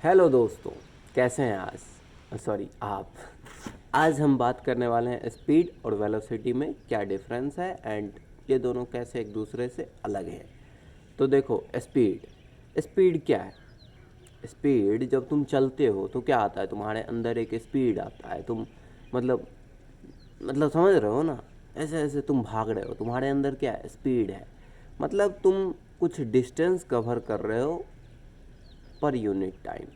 Hello दोस्तों, कैसे हैं आप। आज हम बात करने वाले हैं स्पीड और वेलोसिटी में क्या डिफरेंस है एंड ये दोनों कैसे एक दूसरे से अलग हैं। तो देखो, स्पीड क्या है। स्पीड जब तुम चलते हो तो क्या आता है, तुम्हारे अंदर एक स्पीड आता है। तुम मतलब समझ रहे हो ना। ऐसे ऐसे तुम भाग रहे हो, तुम्हारे अंदर क्या है, स्पीड है। मतलब तुम कुछ डिस्टेंस कवर कर रहे हो पर यूनिट टाइम।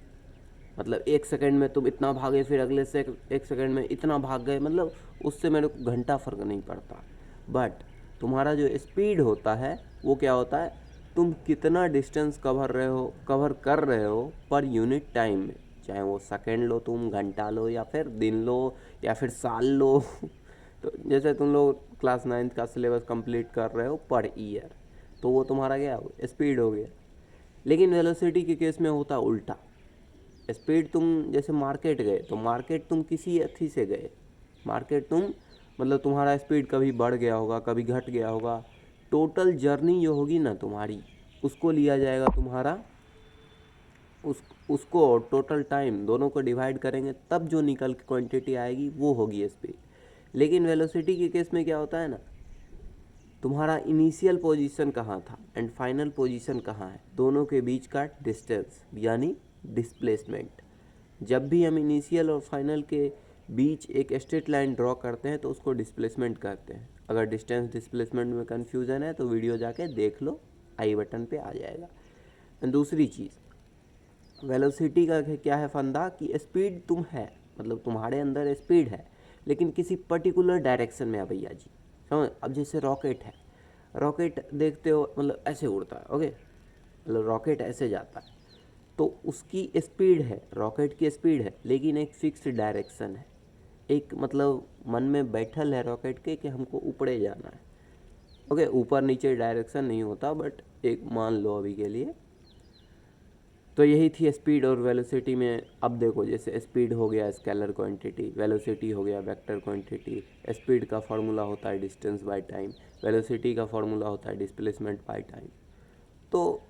मतलब 1 सेकंड में तुम इतना भागे, फिर अगले से 1 सेकंड में इतना भाग गए, मतलब उससे मेरे को घंटा फ़र्क नहीं पड़ता। बट तुम्हारा जो स्पीड होता है वो क्या होता है, तुम कितना डिस्टेंस कवर कर रहे हो पर यूनिट टाइम में। चाहे वो सेकंड लो, तुम घंटा लो, या फिर दिन लो, या फिर साल लो। तो जैसे तुम लोग क्लास 9th का सिलेबस कंप्लीट कर रहे हो पर ईयर, तो वो तुम्हारा क्या स्पीड हो गया। लेकिन वेलोसिटी के केस में होता उल्टा। स्पीड तुम जैसे मार्केट गए तो मार्केट तुम किसी अथी से गए। मार्केट तुम मतलब तुम्हारा स्पीड कभी बढ़ गया होगा, कभी घट गया होगा। टोटल जर्नी जो होगी ना तुम्हारी, उसको लिया जाएगा तुम्हारा, उसको और टोटल टाइम दोनों को डिवाइड करेंगे, तब जो निकल के क्वांटिटी आएगी वो होगी स्पीड। लेकिन वेलोसिटी के केस में क्या होता है ना, तुम्हारा इनिशियल पोजीशन कहाँ था एंड फाइनल पोजीशन कहाँ है, दोनों के बीच का डिस्टेंस यानी डिस्प्लेसमेंट। जब भी हम इनिशियल और फाइनल के बीच एक स्ट्रेट लाइन ड्रॉ करते हैं तो उसको डिस्प्लेसमेंट कहते हैं। अगर डिस्टेंस डिस्प्लेसमेंट में कन्फ्यूज़न है तो वीडियो जाके देख लो, आई बटन पे आ जाएगा। एंड दूसरी चीज़, वेलोसिटी का क्या है फंदा, कि स्पीड तुम है, मतलब तुम्हारे अंदर स्पीड है, लेकिन किसी पर्टिकुलर डायरेक्शन में है भैया जी। समझ, अब जैसे रॉकेट है, रॉकेट देखते हो मतलब ऐसे उड़ता है, ओके, मतलब रॉकेट ऐसे जाता है, तो उसकी स्पीड है, रॉकेट की स्पीड है, लेकिन एक फिक्स डायरेक्शन है। एक मतलब मन में बैठल है रॉकेट के कि हमको ऊपरे जाना है। ओके, ऊपर नीचे डायरेक्शन नहीं होता, बट एक मान लो अभी के लिए। तो यही थी स्पीड और वेलोसिटी में। अब देखो, जैसे स्पीड हो गया स्केलर क्वांटिटी, वेलोसिटी हो गया वेक्टर क्वांटिटी। स्पीड का फार्मूला होता है डिस्टेंस बाय टाइम, वेलोसिटी का फार्मूला होता है डिस्प्लेसमेंट बाय टाइम। तो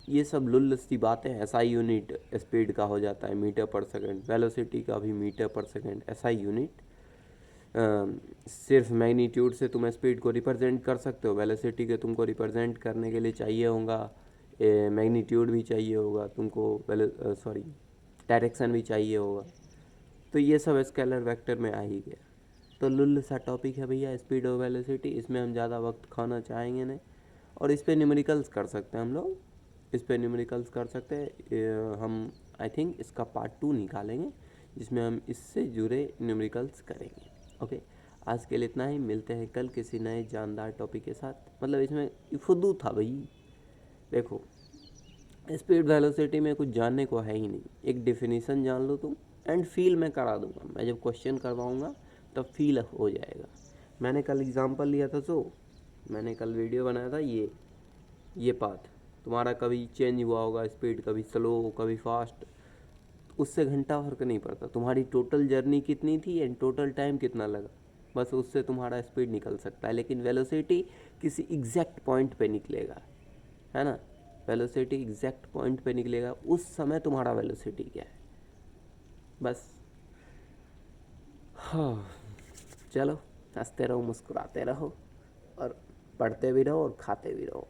ये सब लुल्ल सी बातें हैं। एसआई यूनिट स्पीड का हो जाता है मीटर पर सेकंड, वेलोसिटी का भी मीटर पर सेकंड। एसआई यूनिट सिर्फ मैग्नीट्यूड से तुम स्पीड को रिप्रेजेंट कर सकते हो, वेलोसिटी के तुमको रिप्रेजेंट करने के लिए चाहिए होगा मैग्नीट्यूड भी चाहिए होगा तुमको, सॉरी, डायरेक्शन भी चाहिए होगा। तो ये सब स्केलर वेक्टर में आ ही गया। तो लुल्ल सा टॉपिक है भैया स्पीड और वेलोसिटी, इसमें हम ज़्यादा वक्त खाना चाहेंगे नहीं। और इस पर न्यूमेरिकल्स कर सकते हैं हम लोग, इस पर न्यूमेरिकल्स कर सकते हैं हम। आई थिंक इसका पार्ट 2 निकालेंगे जिसमें हम इससे जुड़े न्यूमेरिकल्स करेंगे। ओके, आज के लिए इतना ही। मिलते हैं कल किसी नए जानदार टॉपिक के साथ। मतलब इसमें फुद्दू था भाई। देखो, स्पीड वेलोसिटी में कुछ जानने को है ही नहीं, एक डिफिनीसन जान लो तुम, एंड फील मैं करा दूंगा। मैं जब क्वेश्चन करवाऊँगा तब फील हो जाएगा। मैंने कल एग्जांपल लिया था, तो मैंने कल वीडियो बनाया था, ये पाथ तुम्हारा कभी चेंज हुआ होगा, स्पीड कभी स्लो कभी फास्ट, उससे घंटा फर्क नहीं पड़ता। तुम्हारी टोटल जर्नी कितनी थी एंड टोटल टाइम कितना लगा, बस उससे तुम्हारा स्पीड निकल सकता है। लेकिन वेलोसिटी किसी एग्जैक्ट पॉइंट पे निकलेगा, है ना। वेलोसिटी एग्जैक्ट पॉइंट पे निकलेगा, उस समय तुम्हारा वेलोसिटी क्या है, बस। हाँ, चलो, हंसते रहो, मुस्कुराते रहो, और पढ़ते भी रहो और खाते भी रहो।